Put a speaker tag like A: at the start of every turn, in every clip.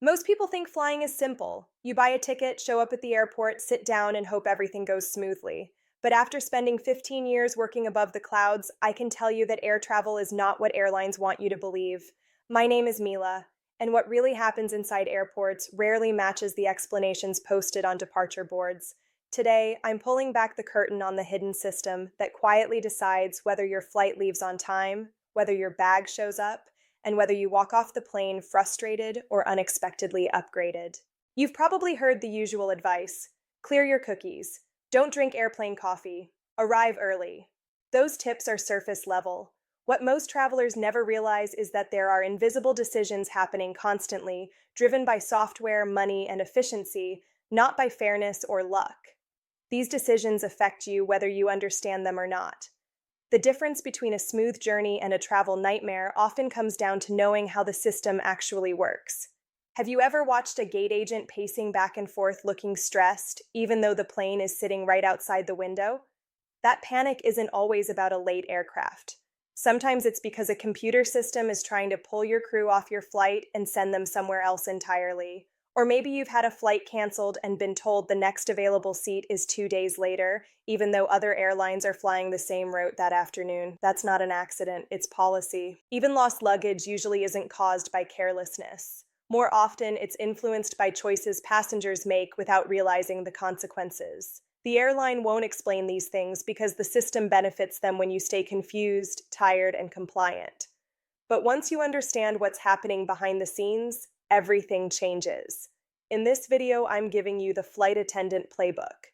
A: Most people think flying is simple. You buy a ticket, show up at the airport, sit down, and hope everything goes smoothly. But after spending 15 years working above the clouds, I can tell you that air travel is not what airlines want you to believe. My name is Mila, and what really happens inside airports rarely matches the explanations posted on departure boards. Today, I'm pulling back the curtain on the hidden system that quietly decides whether your flight leaves on time, whether your bag shows up, and whether you walk off the plane frustrated or unexpectedly upgraded. You've probably heard the usual advice: clear your cookies, don't drink airplane coffee, arrive early. Those tips are surface level. What most travelers never realize is that there are invisible decisions happening constantly, driven by software, money, and efficiency, not by fairness or luck. These decisions affect you whether you understand them or not. The difference between a smooth journey and a travel nightmare often comes down to knowing how the system actually works. Have you ever watched a gate agent pacing back and forth looking stressed, even though the plane is sitting right outside the window? That panic isn't always about a late aircraft. Sometimes it's because a computer system is trying to pull your crew off your flight and send them somewhere else entirely. Or maybe you've had a flight canceled and been told the next available seat is 2 days later, even though other airlines are flying the same route that afternoon. That's not an accident, it's policy. Even lost luggage usually isn't caused by carelessness. More often, it's influenced by choices passengers make without realizing the consequences. The airline won't explain these things because the system benefits them when you stay confused, tired, and compliant. But once you understand what's happening behind the scenes, everything changes. In this video, I'm giving you the flight attendant playbook.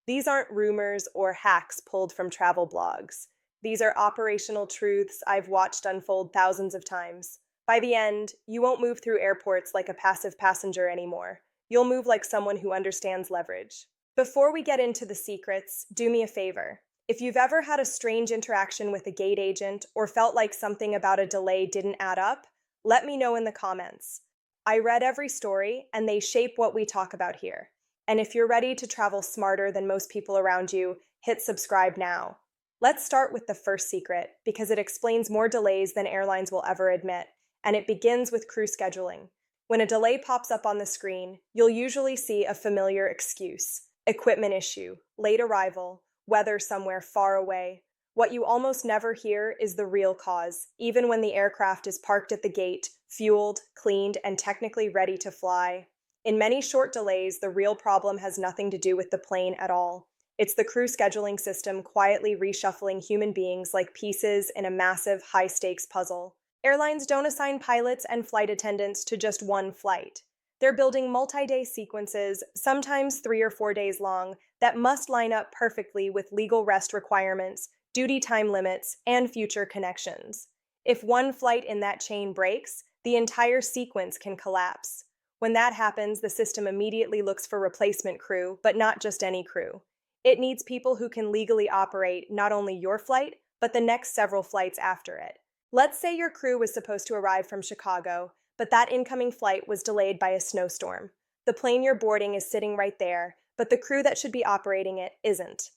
A: These aren't rumors or hacks pulled from travel blogs. These are operational truths I've watched unfold thousands of times. By the end, you won't move through airports like a passive passenger anymore. You'll move like someone who understands leverage. Before we get into the secrets, do me a favor. If you've ever had a strange interaction with a gate agent or felt like something about a delay didn't add up, let me know in the comments. I read every story, and they shape what we talk about here. And if you're ready to travel smarter than most people around you, hit subscribe now. Let's start with the first secret, because it explains more delays than airlines will ever admit, and it begins with crew scheduling. When a delay pops up on the screen, you'll usually see a familiar excuse: equipment issue, late arrival, weather somewhere far away. What you almost never hear is the real cause, even when the aircraft is parked at the gate, fueled, cleaned, and technically ready to fly. In many short delays, the real problem has nothing to do with the plane at all. It's the crew scheduling system quietly reshuffling human beings like pieces in a massive, high-stakes puzzle. Airlines don't assign pilots and flight attendants to just one flight. They're building multi-day sequences, sometimes 3 or 4 days long, that must line up perfectly with legal rest requirements, duty time limits, and future connections. If one flight in that chain breaks, the entire sequence can collapse. When that happens, the system immediately looks for replacement crew, but not just any crew. It needs people who can legally operate not only your flight, but the next several flights after it. Let's say your crew was supposed to arrive from Chicago, but that incoming flight was delayed by a snowstorm. The plane you're boarding is sitting right there, but the crew that should be operating it isn't.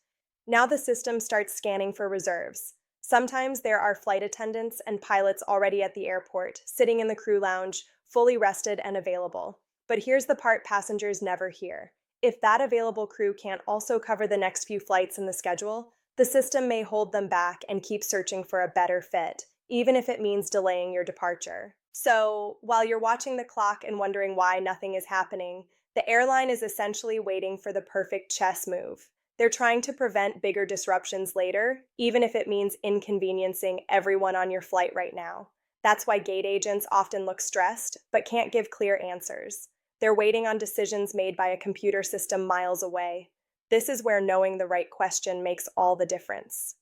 A: Now the system starts scanning for reserves. Sometimes there are flight attendants and pilots already at the airport, sitting in the crew lounge, fully rested and available. But here's the part passengers never hear. If that available crew can't also cover the next few flights in the schedule, the system may hold them back and keep searching for a better fit, even if it means delaying your departure. So, while you're watching the clock and wondering why nothing is happening, the airline is essentially waiting for the perfect chess move. They're trying to prevent bigger disruptions later, even if it means inconveniencing everyone on your flight right now. That's why gate agents often look stressed, but can't give clear answers. They're waiting on decisions made by a computer system miles away. This is where knowing the right question makes all the difference.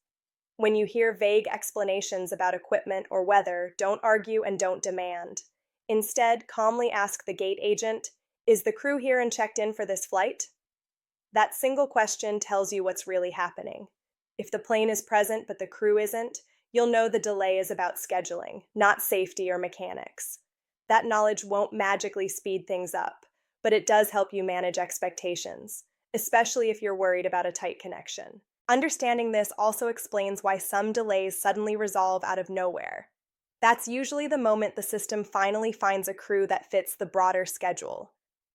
A: When you hear vague explanations about equipment or weather, don't argue and don't demand. Instead, calmly ask the gate agent, "Is the crew here and checked in for this flight?" That single question tells you what's really happening. If the plane is present but the crew isn't, you'll know the delay is about scheduling, not safety or mechanics. That knowledge won't magically speed things up, but it does help you manage expectations, especially if you're worried about a tight connection. Understanding this also explains why some delays suddenly resolve out of nowhere. That's usually the moment the system finally finds a crew that fits the broader schedule.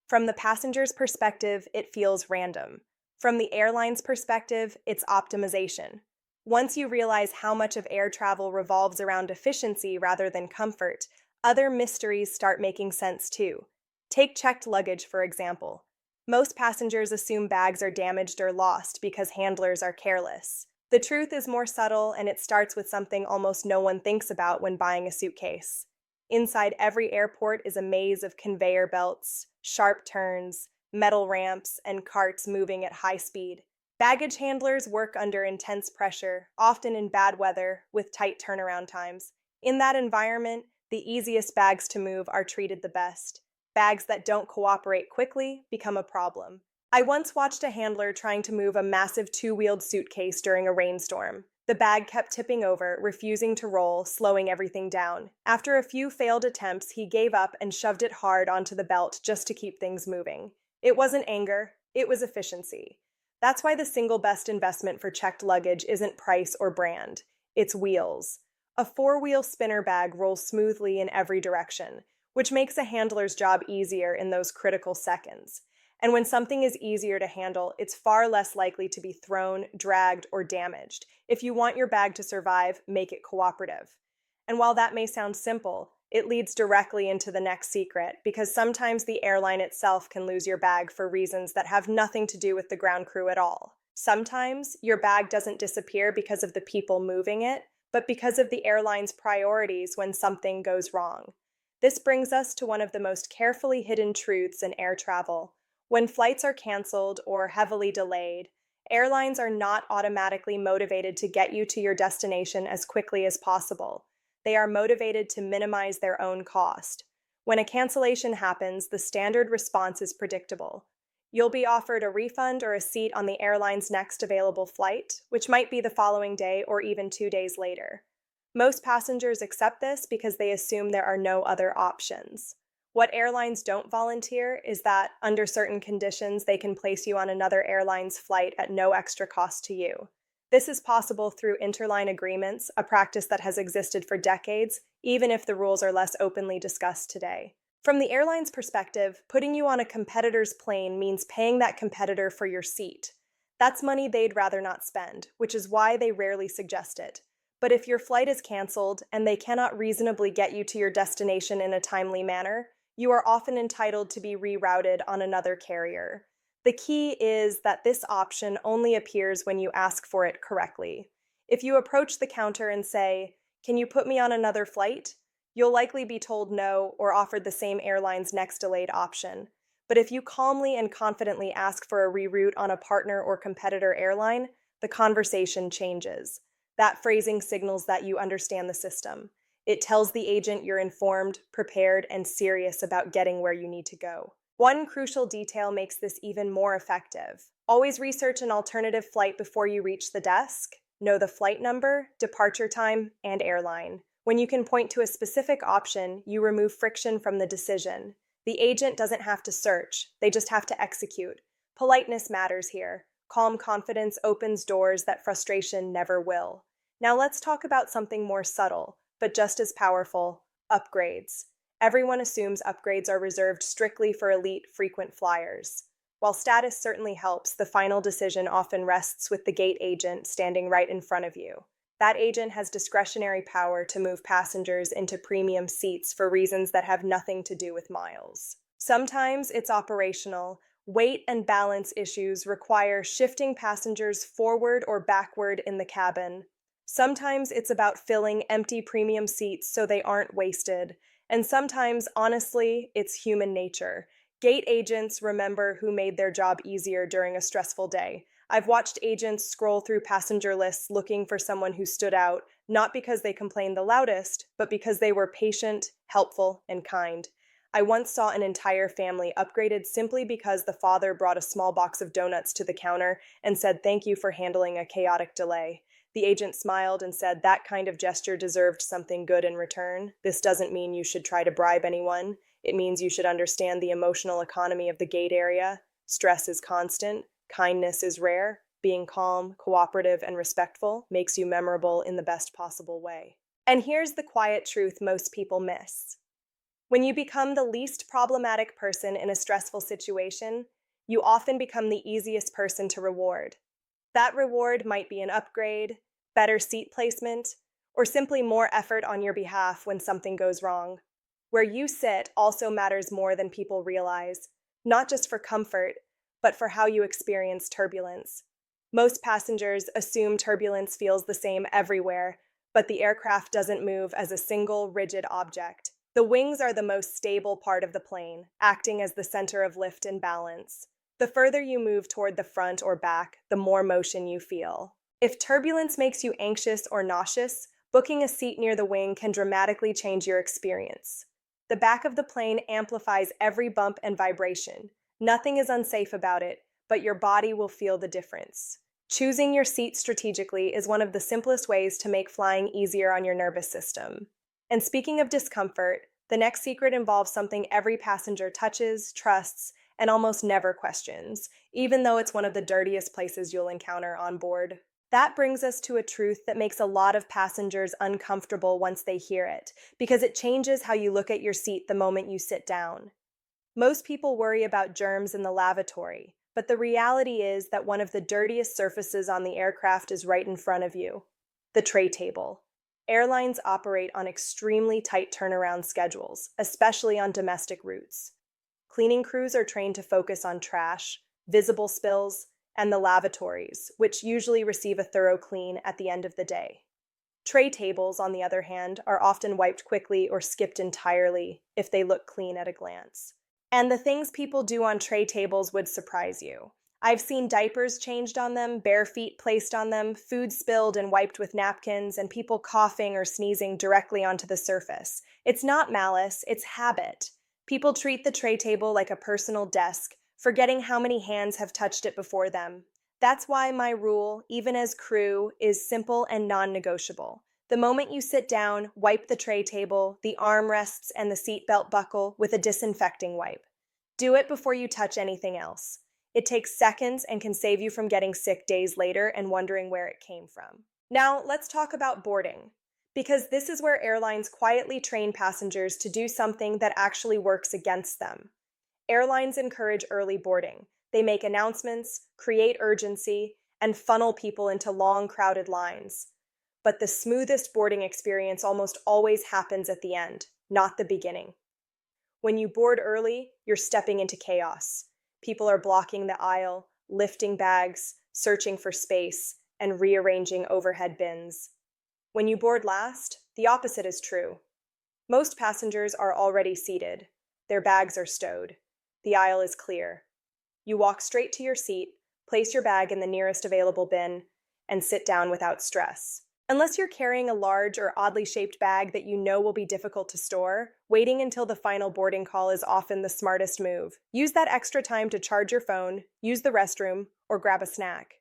A: From the passenger's perspective, it feels random. From the airline's perspective, it's optimization. Once you realize how much of air travel revolves around efficiency rather than comfort, other mysteries start making sense too. Take checked luggage, for example. Most passengers assume bags are damaged or lost because handlers are careless. The truth is more subtle, and it starts with something almost no one thinks about when buying a suitcase. Inside every airport is a maze of conveyor belts, sharp turns, metal ramps, and carts moving at high speed. Baggage handlers work under intense pressure, often in bad weather, with tight turnaround times. In that environment, the easiest bags to move are treated the best. Bags that don't cooperate quickly become a problem. I once watched a handler trying to move a massive two-wheeled suitcase during a rainstorm. The bag kept tipping over, refusing to roll, slowing everything down. After a few failed attempts, he gave up and shoved it hard onto the belt just to keep things moving. It wasn't anger, it was efficiency. That's why the single best investment for checked luggage isn't price or brand. It's wheels. A four-wheel spinner bag rolls smoothly in every direction, which makes a handler's job easier in those critical seconds. And when something is easier to handle, it's far less likely to be thrown, dragged, or damaged. If you want your bag to survive, make it cooperative. And while that may sound simple, it leads directly into the next secret, because sometimes the airline itself can lose your bag for reasons that have nothing to do with the ground crew at all. Sometimes your bag doesn't disappear because of the people moving it, but because of the airline's priorities when something goes wrong. This brings us to one of the most carefully hidden truths in air travel. When flights are canceled or heavily delayed, airlines are not automatically motivated to get you to your destination as quickly as possible. They are motivated to minimize their own cost. When a cancellation happens, the standard response is predictable. You'll be offered a refund or a seat on the airline's next available flight, which might be the following day or even 2 days later. Most passengers accept this because they assume there are no other options. What airlines don't volunteer is that, under certain conditions, they can place you on another airline's flight at no extra cost to you. This is possible through interline agreements, a practice that has existed for decades, even if the rules are less openly discussed today. From the airline's perspective, putting you on a competitor's plane means paying that competitor for your seat. That's money they'd rather not spend, which is why they rarely suggest it. But if your flight is canceled and they cannot reasonably get you to your destination in a timely manner, you are often entitled to be rerouted on another carrier. The key is that this option only appears when you ask for it correctly. If you approach the counter and say, "Can you put me on another flight?" you'll likely be told no or offered the same airline's next delayed option. But if you calmly and confidently ask for a reroute on a partner or competitor airline, the conversation changes. That phrasing signals that you understand the system. It tells the agent you're informed, prepared, and serious about getting where you need to go. One crucial detail makes this even more effective. Always research an alternative flight before you reach the desk. Know the flight number, departure time, and airline. When you can point to a specific option, you remove friction from the decision. The agent doesn't have to search, they just have to execute. Politeness matters here. Calm confidence opens doors that frustration never will. Now let's talk about something more subtle, but just as powerful: upgrades. Everyone assumes upgrades are reserved strictly for elite, frequent flyers. While status certainly helps, the final decision often rests with the gate agent standing right in front of you. That agent has discretionary power to move passengers into premium seats for reasons that have nothing to do with miles. Sometimes it's operational. Weight and balance issues require shifting passengers forward or backward in the cabin. Sometimes it's about filling empty premium seats so they aren't wasted. And sometimes, honestly, it's human nature. Gate agents remember who made their job easier during a stressful day. I've watched agents scroll through passenger lists looking for someone who stood out, not because they complained the loudest, but because they were patient, helpful, and kind. I once saw an entire family upgraded simply because the father brought a small box of donuts to the counter and said thank you for handling a chaotic delay. The agent smiled and said that kind of gesture deserved something good in return. This doesn't mean you should try to bribe anyone. It means you should understand the emotional economy of the gate area. Stress is constant. Kindness is rare. Being calm, cooperative, and respectful makes you memorable in the best possible way. And here's the quiet truth most people miss. When you become the least problematic person in a stressful situation, you often become the easiest person to reward. That reward might be an upgrade, better seat placement, or simply more effort on your behalf when something goes wrong. Where you sit also matters more than people realize, not just for comfort, but for how you experience turbulence. Most passengers assume turbulence feels the same everywhere, but the aircraft doesn't move as a single, rigid object. The wings are the most stable part of the plane, acting as the center of lift and balance. The further you move toward the front or back, the more motion you feel. If turbulence makes you anxious or nauseous, booking a seat near the wing can dramatically change your experience. The back of the plane amplifies every bump and vibration. Nothing is unsafe about it, but your body will feel the difference. Choosing your seat strategically is one of the simplest ways to make flying easier on your nervous system. And speaking of discomfort, the next secret involves something every passenger touches, trusts, and almost never questions, even though it's one of the dirtiest places you'll encounter on board. That brings us to a truth that makes a lot of passengers uncomfortable once they hear it, because it changes how you look at your seat the moment you sit down. Most people worry about germs in the lavatory, but the reality is that one of the dirtiest surfaces on the aircraft is right in front of you: the tray table. Airlines operate on extremely tight turnaround schedules, especially on domestic routes. Cleaning crews are trained to focus on trash, visible spills, and the lavatories, which usually receive a thorough clean at the end of the day. Tray tables, on the other hand, are often wiped quickly or skipped entirely if they look clean at a glance. And the things people do on tray tables would surprise you. I've seen diapers changed on them, bare feet placed on them, food spilled and wiped with napkins, and people coughing or sneezing directly onto the surface. It's not malice, it's habit. People treat the tray table like a personal desk, forgetting how many hands have touched it before them. That's why my rule, even as crew, is simple and non-negotiable. The moment you sit down, wipe the tray table, the armrests, and the seatbelt buckle with a disinfecting wipe. Do it before you touch anything else. It takes seconds and can save you from getting sick days later and wondering where it came from. Now, let's talk about boarding, because this is where airlines quietly train passengers to do something that actually works against them. Airlines encourage early boarding. They make announcements, create urgency, and funnel people into long, crowded lines. But the smoothest boarding experience almost always happens at the end, not the beginning. When you board early, you're stepping into chaos. People are blocking the aisle, lifting bags, searching for space, and rearranging overhead bins. When you board last, the opposite is true. Most passengers are already seated. Their bags are stowed. The aisle is clear. You walk straight to your seat, place your bag in the nearest available bin, and sit down without stress. Unless you're carrying a large or oddly shaped bag that you know will be difficult to store, waiting until the final boarding call is often the smartest move. Use that extra time to charge your phone, use the restroom, or grab a snack.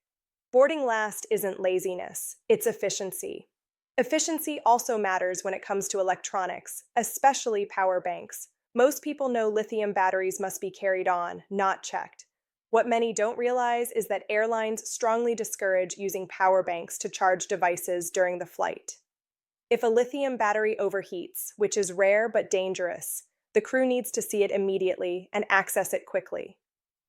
A: Boarding last isn't laziness, it's efficiency. Efficiency also matters when it comes to electronics, especially power banks. Most people know lithium batteries must be carried on, not checked. What many don't realize is that airlines strongly discourage using power banks to charge devices during the flight. If a lithium battery overheats, which is rare but dangerous, the crew needs to see it immediately and access it quickly.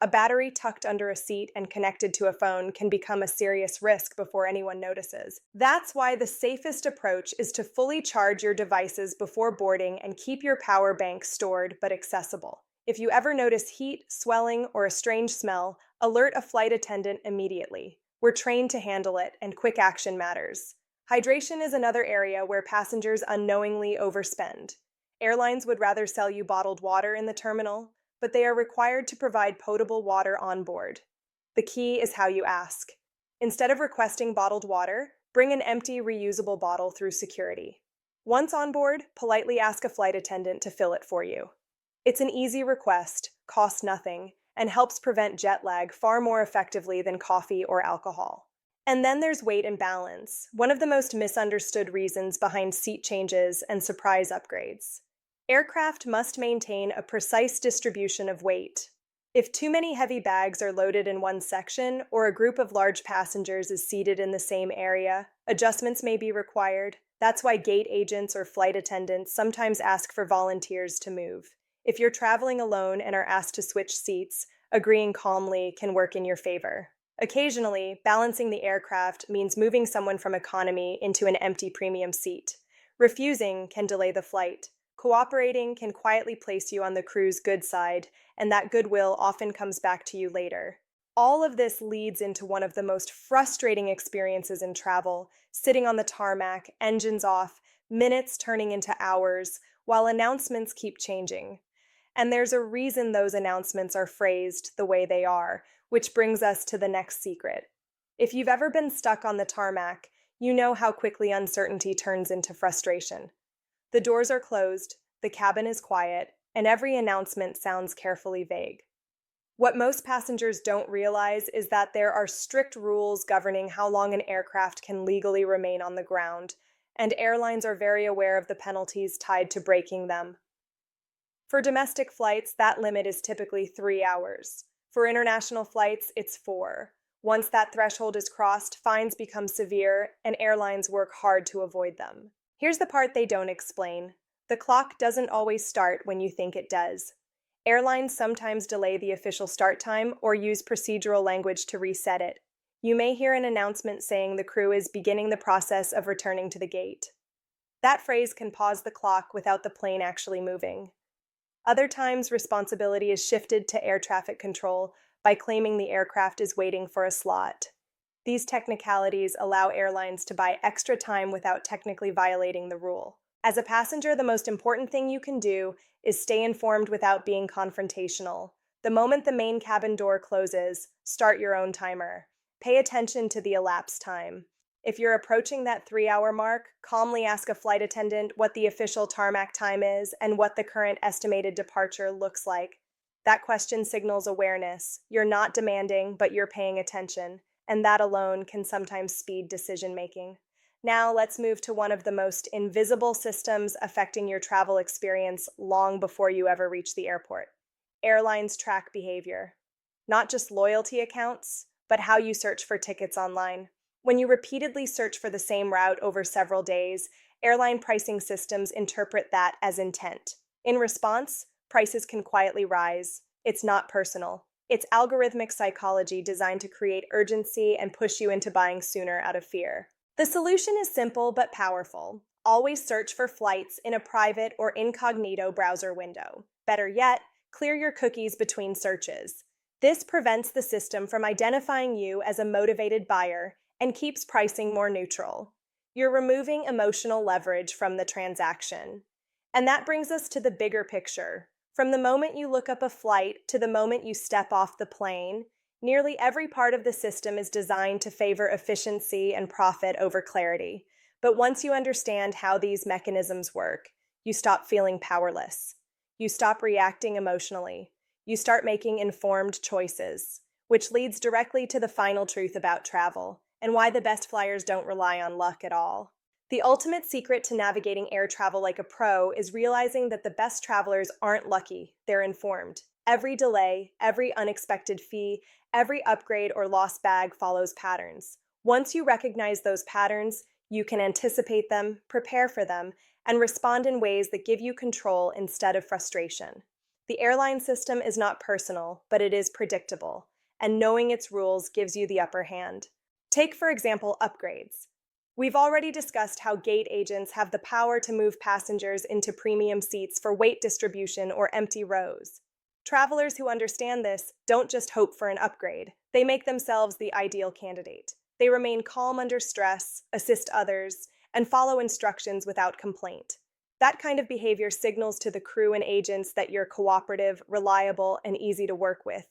A: A battery tucked under a seat and connected to a phone can become a serious risk before anyone notices. That's why the safest approach is to fully charge your devices before boarding and keep your power bank stored but accessible. If you ever notice heat, swelling, or a strange smell, alert a flight attendant immediately. We're trained to handle it, and quick action matters. Hydration is another area where passengers unknowingly overspend. Airlines would rather sell you bottled water in the terminal, but they are required to provide potable water on board. The key is how you ask. Instead of requesting bottled water, bring an empty, reusable bottle through security. Once on board, politely ask a flight attendant to fill it for you. It's an easy request, costs nothing, and helps prevent jet lag far more effectively than coffee or alcohol. And then there's weight and balance, one of the most misunderstood reasons behind seat changes and surprise upgrades. Aircraft must maintain a precise distribution of weight. If too many heavy bags are loaded in one section, or a group of large passengers is seated in the same area, adjustments may be required. That's why gate agents or flight attendants sometimes ask for volunteers to move. If you're traveling alone and are asked to switch seats, agreeing calmly can work in your favor. Occasionally, balancing the aircraft means moving someone from economy into an empty premium seat. Refusing can delay the flight. Cooperating can quietly place you on the crew's good side, and that goodwill often comes back to you later. All of this leads into one of the most frustrating experiences in travel, sitting on the tarmac, engines off, minutes turning into hours, while announcements keep changing. And there's a reason those announcements are phrased the way they are, which brings us to the next secret. If you've ever been stuck on the tarmac, you know how quickly uncertainty turns into frustration. The doors are closed, the cabin is quiet, and every announcement sounds carefully vague. What most passengers don't realize is that there are strict rules governing how long an aircraft can legally remain on the ground, and airlines are very aware of the penalties tied to breaking them. For domestic flights, that limit is typically 3 hours. For international flights, it's 4. Once that threshold is crossed, fines become severe, and airlines work hard to avoid them. Here's the part they don't explain. The clock doesn't always start when you think it does. Airlines sometimes delay the official start time or use procedural language to reset it. You may hear an announcement saying the crew is beginning the process of returning to the gate. That phrase can pause the clock without the plane actually moving. Other times, responsibility is shifted to air traffic control by claiming the aircraft is waiting for a slot. These technicalities allow airlines to buy extra time without technically violating the rule. As a passenger, the most important thing you can do is stay informed without being confrontational. The moment the main cabin door closes, start your own timer. Pay attention to the elapsed time. If you're approaching that 3-hour mark, calmly ask a flight attendant what the official tarmac time is and what the current estimated departure looks like. That question signals awareness. You're not demanding, but you're paying attention, and that alone can sometimes speed decision-making. Now let's move to one of the most invisible systems affecting your travel experience long before you ever reach the airport. Airlines track behavior. Not just loyalty accounts, but how you search for tickets online. When you repeatedly search for the same route over several days, airline pricing systems interpret that as intent. In response, prices can quietly rise. It's not personal. It's algorithmic psychology designed to create urgency and push you into buying sooner out of fear. The solution is simple but powerful. Always search for flights in a private or incognito browser window. Better yet, clear your cookies between searches. This prevents the system from identifying you as a motivated buyer and keeps pricing more neutral. You're removing emotional leverage from the transaction. And that brings us to the bigger picture. From the moment you look up a flight to the moment you step off the plane, nearly every part of the system is designed to favor efficiency and profit over clarity. But once you understand how these mechanisms work, you stop feeling powerless. You stop reacting emotionally. You start making informed choices, which leads directly to the final truth about travel and why the best flyers don't rely on luck at all. The ultimate secret to navigating air travel like a pro is realizing that the best travelers aren't lucky, they're informed. Every delay, every unexpected fee, every upgrade or lost bag follows patterns. Once you recognize those patterns, you can anticipate them, prepare for them, and respond in ways that give you control instead of frustration. The airline system is not personal, but it is predictable, and knowing its rules gives you the upper hand. Take, for example, upgrades. We've already discussed how gate agents have the power to move passengers into premium seats for weight distribution or empty rows. Travelers who understand this don't just hope for an upgrade. They make themselves the ideal candidate. They remain calm under stress, assist others, and follow instructions without complaint. That kind of behavior signals to the crew and agents that you're cooperative, reliable, and easy to work with.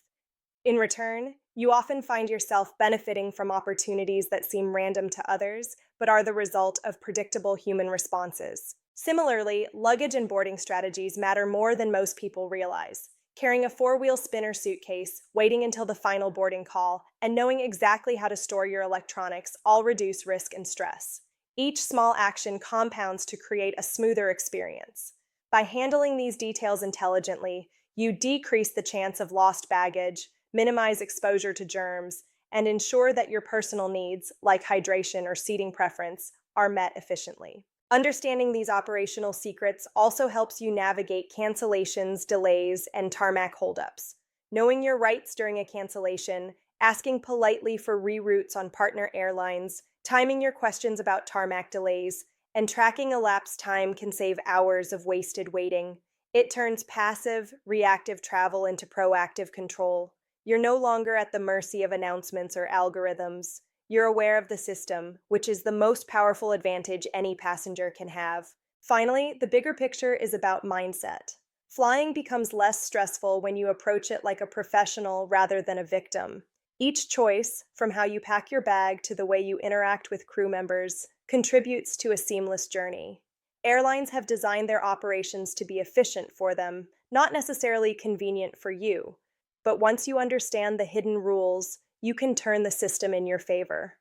A: In return, you often find yourself benefiting from opportunities that seem random to others, but are the result of predictable human responses. Similarly, luggage and boarding strategies matter more than most people realize. Carrying a 4-wheel spinner suitcase, waiting until the final boarding call, and knowing exactly how to store your electronics all reduce risk and stress. Each small action compounds to create a smoother experience. By handling these details intelligently, you decrease the chance of lost baggage, minimize exposure to germs, and ensure that your personal needs, like hydration or seating preference, are met efficiently. Understanding these operational secrets also helps you navigate cancellations, delays, and tarmac holdups. Knowing your rights during a cancellation, asking politely for reroutes on partner airlines, timing your questions about tarmac delays, and tracking elapsed time can save hours of wasted waiting. It turns passive, reactive travel into proactive control. You're no longer at the mercy of announcements or algorithms. You're aware of the system, which is the most powerful advantage any passenger can have. Finally, the bigger picture is about mindset. Flying becomes less stressful when you approach it like a professional rather than a victim. Each choice, from how you pack your bag to the way you interact with crew members, contributes to a seamless journey. Airlines have designed their operations to be efficient for them, not necessarily convenient for you. But once you understand the hidden rules, you can turn the system in your favor.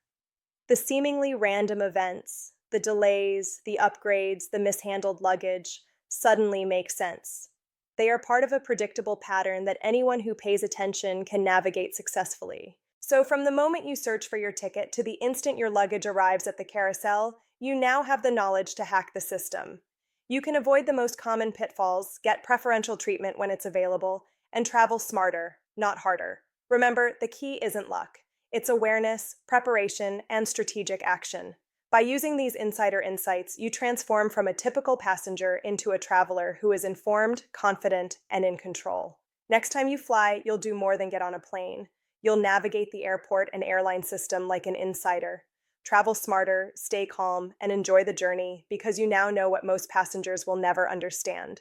A: The seemingly random events, the delays, the upgrades, the mishandled luggage, suddenly make sense. They are part of a predictable pattern that anyone who pays attention can navigate successfully. So, from the moment you search for your ticket to the instant your luggage arrives at the carousel, you now have the knowledge to hack the system. You can avoid the most common pitfalls, get preferential treatment when it's available, and travel smarter, not harder. Remember, the key isn't luck. It's awareness, preparation, and strategic action. By using these insider insights, you transform from a typical passenger into a traveler who is informed, confident, and in control. Next time you fly, you'll do more than get on a plane. You'll navigate the airport and airline system like an insider. Travel smarter, stay calm, and enjoy the journey because you now know what most passengers will never understand.